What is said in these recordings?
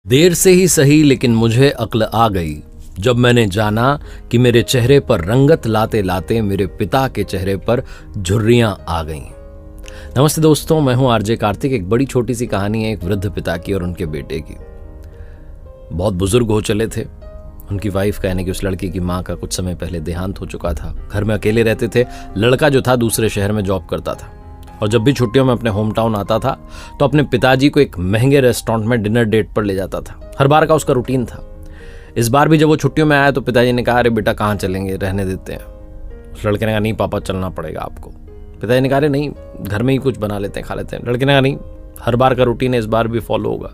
देर से ही सही लेकिन मुझे अक्ल आ गई जब मैंने जाना कि मेरे चेहरे पर रंगत लाते लाते मेरे पिता के चेहरे पर झुर्रियां आ गईं। नमस्ते दोस्तों, मैं हूं आरजे कार्तिक। एक बड़ी छोटी सी कहानी है एक वृद्ध पिता की और उनके बेटे की। बहुत बुजुर्ग हो चले थे। उनकी वाइफ का यानी कि उस लड़के की माँ का कुछ समय पहले देहांत हो चुका था। घर में अकेले रहते थे। लड़का जो था दूसरे शहर में जॉब करता था और जब भी छुट्टियों में अपने होम टाउन आता था तो अपने पिताजी को एक महंगे रेस्टोरेंट में डिनर डेट पर ले जाता था। हर बार का उसका रूटीन था। इस बार भी जब वो छुट्टियों में आया तो पिताजी ने कहा, अरे बेटा कहाँ चलेंगे, रहने देते हैं। उस लड़के ने कहा, नहीं पापा चलना पड़ेगा आपको। पिताजी ने कहा, अरे नहीं घर में ही कुछ बना लेते हैं, खा लेते हैं। लड़के ने कहा, नहीं हर बार का रूटीन है, इस बार भी फॉलो होगा।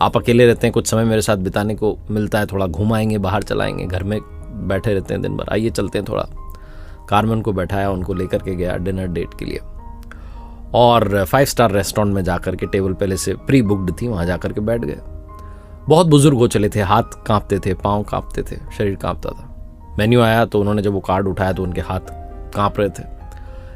आप अकेले रहते हैं, कुछ समय मेरे साथ बिताने को मिलता है, थोड़ा घुमाएंगे, बाहर चलाएंगे, घर में बैठे रहते हैं दिन भर, आइए चलते हैं थोड़ा। कार में उनको बैठाया, उनको लेकर के गया डिनर डेट के लिए और 5 स्टार रेस्टोरेंट में जाकर के टेबल पहले से प्री बुक्ड थी, वहां जाकर के बैठ गए। बहुत बुजुर्ग हो चले थे, हाथ कांपते थे, पांव कांपते थे, शरीर कांपता था। मेन्यू आया तो उन्होंने जब वो कार्ड उठाया तो उनके हाथ कांप रहे थे।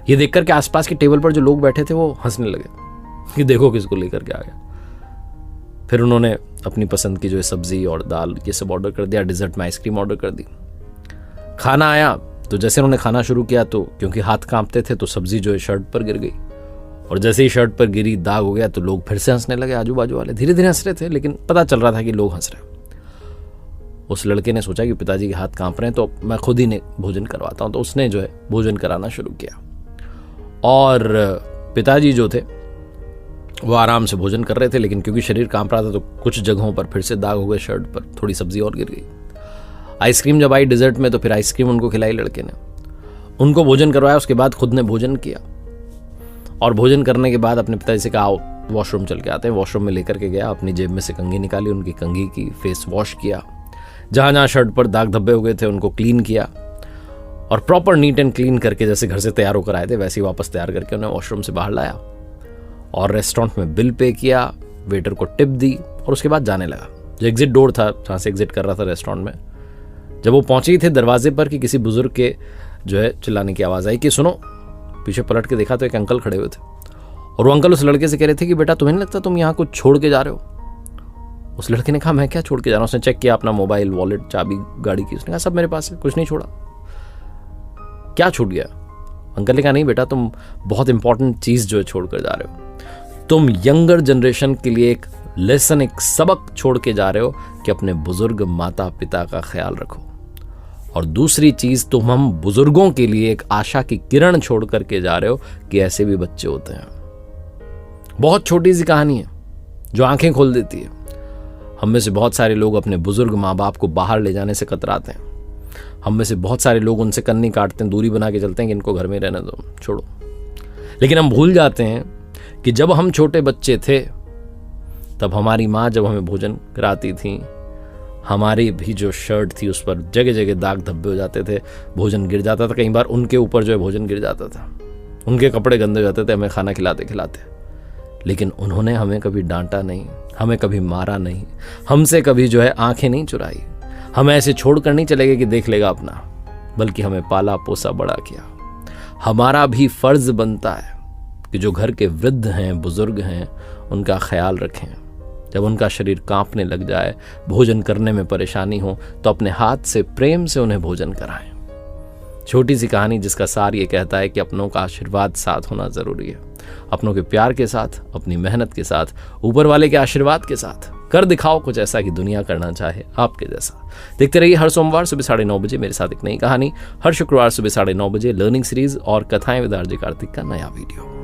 ये देखकर के आसपास के टेबल पर जो लोग बैठे थे वो हंसने लगे कि देखो किसको लेकर के आ गया। फिर उन्होंने अपनी पसंद की जो है सब्जी और दाल ये सब ऑर्डर कर दिया। डिजर्ट में आइसक्रीम ऑर्डर कर दी। खाना आया तो जैसे उन्होंने खाना शुरू किया तो क्योंकि हाथ कांपते थे तो सब्जी जो है शर्ट पर गिर गई और जैसे ही शर्ट पर गिरी दाग हो गया तो लोग फिर से हंसने लगे। आजू बाजू वाले धीरे धीरे हंस रहे थे लेकिन पता चल रहा था कि लोग हंस रहे हैं। उस लड़के ने सोचा कि पिताजी के हाथ कांप रहे हैं तो मैं खुद ही ने भोजन करवाता हूं। तो उसने जो है भोजन कराना शुरू किया और पिताजी जो थे वो आराम से भोजन कर रहे थे लेकिन क्योंकि शरीर कांप रहा था तो कुछ जगहों पर फिर से दाग हो गए शर्ट पर, थोड़ी सब्जी और गिर गई। आइसक्रीम जब आई डिजर्ट में तो फिर आइसक्रीम उनको खिलाई लड़के ने, उनको भोजन करवाया। उसके बाद खुद ने भोजन किया और भोजन करने के बाद अपने पिताजी से कहा, आओ वॉशरूम चल के आते हैं। वॉशरूम में लेकर के गया, अपनी जेब में से कंघी निकाली, उनकी कंघी की, फेस वॉश किया, जहां जहां शर्ट पर दाग धब्बे हो गए थे उनको क्लीन किया और प्रॉपर नीट एंड क्लीन करके जैसे घर से तैयार होकर आए थे वैसे ही वापस तैयार करके उन्हें वॉशरूम से बाहर लाया और रेस्टोरेंट में बिल पे किया, वेटर को टिप दी और उसके बाद जाने लगा। जो एग्जिट डोर था जहां से एग्जिट कर रहा था रेस्टोरेंट में, जब वो पहुंचे थे दरवाजे पर कि किसी बुजुर्ग के जो है चिल्लाने की आवाज आई कि सुनो। पीछे पलट के देखा तो एक अंकल खड़े हुए थे और वो अंकल उस लड़के से कह रहे थे कि बेटा तुम्हें नहीं लगता तुम यहाँ कुछ छोड़ के जा रहे हो। उस लड़के ने कहा, मैं क्या छोड़ के जा रहा हूँ। उसने चेक किया अपना मोबाइल, वॉलेट, चाबी गाड़ी की। उसने कहा, सब मेरे पास है, कुछ नहीं छोड़ा। क्या छूट गया? अंकल ने कहा, नहीं बेटा तुम बहुत इंपॉर्टेंट चीज जो है छोड़ कर जा रहे हो। तुम यंगर जनरेशन के लिए एक लेसन, एक सबक छोड़ के जा रहे हो कि अपने बुजुर्ग माता पिता का ख्याल रखो। और दूसरी चीज, तुम हम बुजुर्गों के लिए एक आशा की किरण छोड़ करके जा रहे हो कि ऐसे भी बच्चे होते हैं। बहुत छोटी सी कहानी है जो आंखें खोल देती है। हम में से बहुत सारे लोग अपने बुजुर्ग माँ बाप को बाहर ले जाने से कतराते हैं। हम में से बहुत सारे लोग उनसे कन्नी काटते हैं, दूरी बना के चलते हैं कि इनको घर में रहने दो, छोड़ो। लेकिन हम भूल जाते हैं कि जब हम छोटे बच्चे थे तब हमारी माँ जब हमें भोजन कराती थी, हमारी भी जो शर्ट थी उस पर जगह जगह दाग धब्बे हो जाते थे, भोजन गिर जाता था। कई बार उनके ऊपर जो है भोजन गिर जाता था, उनके कपड़े गंदे हो जाते थे हमें खाना खिलाते खिलाते। लेकिन उन्होंने हमें कभी डांटा नहीं, हमें कभी मारा नहीं, हमसे कभी जो है आंखें नहीं चुराई, हमें ऐसे छोड़ कर नहीं चले गए कि देख लेगा अपना, बल्कि हमें पाला पोसा बड़ा किया। हमारा भी फर्ज बनता है कि जो घर के वृद्ध हैं, बुजुर्ग हैं, उनका ख्याल रखें। जब उनका शरीर कांपने लग जाए, भोजन करने में परेशानी हो तो अपने हाथ से प्रेम से उन्हें भोजन कराएं। छोटी सी कहानी जिसका सार ये कहता है कि अपनों का आशीर्वाद साथ होना जरूरी है। अपनों के प्यार के साथ, अपनी मेहनत के साथ, ऊपर वाले के आशीर्वाद के साथ कर दिखाओ कुछ ऐसा कि दुनिया करना चाहे आपके जैसा। देखते रहिए हर सोमवार सुबह 9:30 बजे मेरे साथ एक नई कहानी, हर शुक्रवार सुबह 9:30 बजे लर्निंग सीरीज और कथाएं विद आरजे कार्तिक का नया वीडियो।